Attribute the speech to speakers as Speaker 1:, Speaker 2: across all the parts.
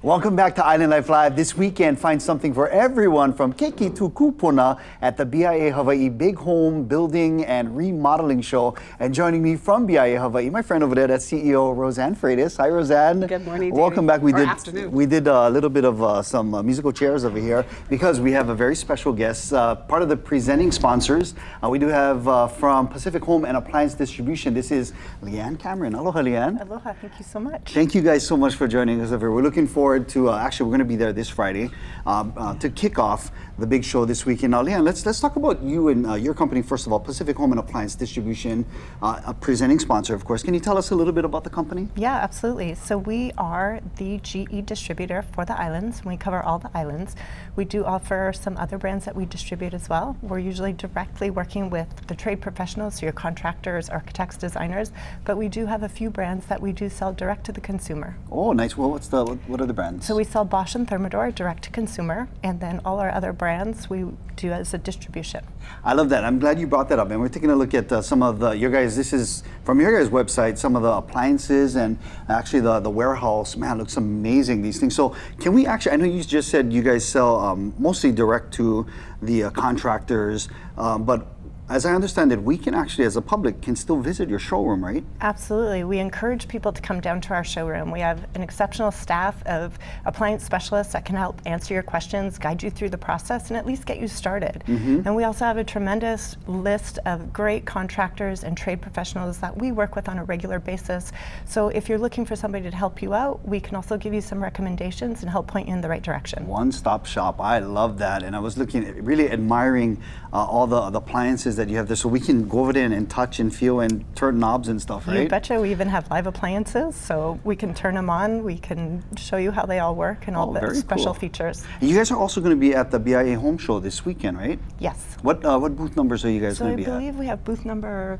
Speaker 1: Welcome back to Island Life Live. This weekend, find something for everyone from keiki to kūpuna at the BIA Hawaiʻi Big Home Building and Remodeling Show. And joining me from BIA Hawaiʻi, my friend over there, that's CEO Roseann Freitas. Hi, Roseann.
Speaker 2: Good morning,
Speaker 1: Welcome back.
Speaker 2: Afternoon.
Speaker 1: We did a little bit of some musical chairs over here because we have a very special guest, part of the presenting sponsors. We do have from Pacific Home and Appliance Distribution. This is Lianne Cameron. Aloha, Lianne.
Speaker 2: Aloha, thank you so much.
Speaker 1: Thank you guys so much for joining us over here. We're looking forward to, actually we're going to be there this Friday to kick off the big show this weekend. Now, Lianne, let's talk about you and your company, first of all, Pacific Home and Appliance Distribution, a presenting sponsor, of course. Can you tell us a little bit about the company?
Speaker 2: Yeah, absolutely. So we are the GE distributor for the islands. We cover all the islands. We do offer some other brands that we distribute as well. We're usually directly working with the trade professionals, so your contractors, architects, designers, but we do have a few brands that we do sell direct to the consumer.
Speaker 1: Oh, nice. Well, what are the brands?
Speaker 2: So we sell Bosch and Thermador direct to consumer, and then all our other brands we do as a distribution.
Speaker 1: I love that. I'm glad you brought that up. And we're taking a look at some of your guys. This is from your guys' website, some of the appliances and actually the warehouse. Man, looks amazing, these things. So can we actually, I know you just said you guys sell mostly direct to the contractors, but as I understand it, we can actually, as a public, can still visit your showroom, right?
Speaker 2: Absolutely. We encourage people to come down to our showroom. We have an exceptional staff of appliance specialists that can help answer your questions, guide you through the process, and at least get you started. And we also have a tremendous list of great contractors and trade professionals that we work with on a regular basis. So if you're looking for somebody to help you out, we can also give you some recommendations and help point you in the right direction.
Speaker 1: One-stop shop. I love that. And I was looking, really admiring all the appliances that you have there, so we can go over there and touch and feel and turn knobs and stuff, right?
Speaker 2: You betcha. We even have live appliances, so we can turn them on. We can show you how they all work and all the special features.
Speaker 1: And you guys are also going to be at the BIA Home Show this weekend, right?
Speaker 2: Yes.
Speaker 1: What booth numbers are you guys going to be at?
Speaker 2: So I believe we have booth number...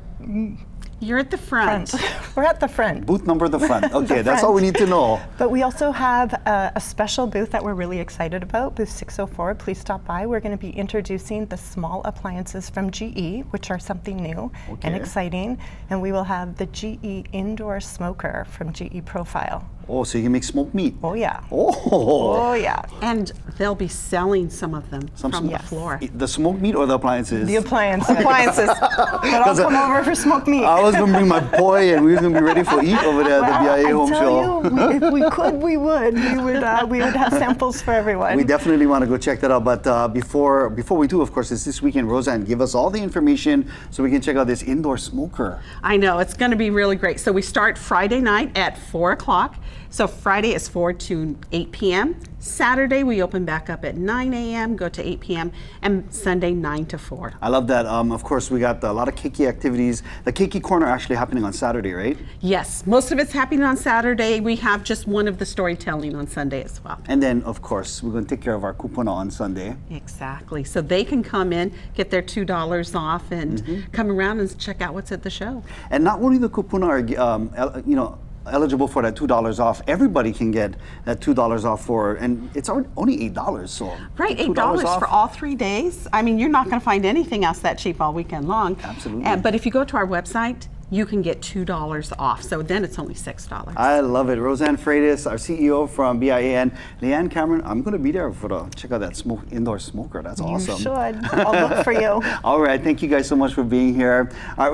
Speaker 3: You're at the front.
Speaker 2: We're at the front.
Speaker 1: Booth number the front. Okay, that's all we need to know.
Speaker 2: But we also have a special booth that we're really excited about, booth 604. Please stop by. We're going to be introducing the small appliances from GE, which are something new and exciting. And we will have the GE indoor smoker from GE Profile.
Speaker 1: Oh, so you can make smoked meat.
Speaker 2: Oh, yeah.
Speaker 1: Oh,
Speaker 2: yeah.
Speaker 3: And they'll be selling some of them from the floor.
Speaker 1: The smoked meat or the appliances?
Speaker 2: The appliances. But I'll come over for smoked meat.
Speaker 1: I was going to bring my boy and we were going to be ready for eat over there at the BIA Home Show.
Speaker 2: If we could, we would. We would have samples for everyone.
Speaker 1: We definitely want to go check that out. But before we do, of course, it's this weekend. Roseann, give us all the information so we can check out this indoor smoker.
Speaker 3: I know, it's going to be really great. So we start Friday night at 4 o'clock. So Friday is 4 to 8 p.m. Saturday we open back up at 9 a.m., go to 8 p.m. and Sunday 9 to 4.
Speaker 1: I love that. Of course, we got a lot of keiki activities. The keiki corner actually happening on Saturday, right?
Speaker 3: Yes, most of it's happening on Saturday. We have just one of the storytelling on Sunday as well.
Speaker 1: And then, of course, we're going to take care of our kūpuna on Sunday.
Speaker 3: Exactly. So they can come in, get their $2 off, and come around and check out what's at the show.
Speaker 1: And not only the kūpuna are, eligible for that $2 off. Everybody can get that $2 off for, and it's only $8. So
Speaker 3: right, $8 for all 3 days. I mean, you're not going to find anything else that cheap all weekend long.
Speaker 1: Absolutely.
Speaker 3: But if you go to our website, you can get $2 off. So then it's only $6.
Speaker 1: I love it. Roseann Freitas, our CEO from BIA, and Lianne Cameron. I'm going to be there for check out that indoor smoker. That's awesome.
Speaker 2: You should. I'll look for you.
Speaker 1: All right. Thank you guys so much for being here. All right.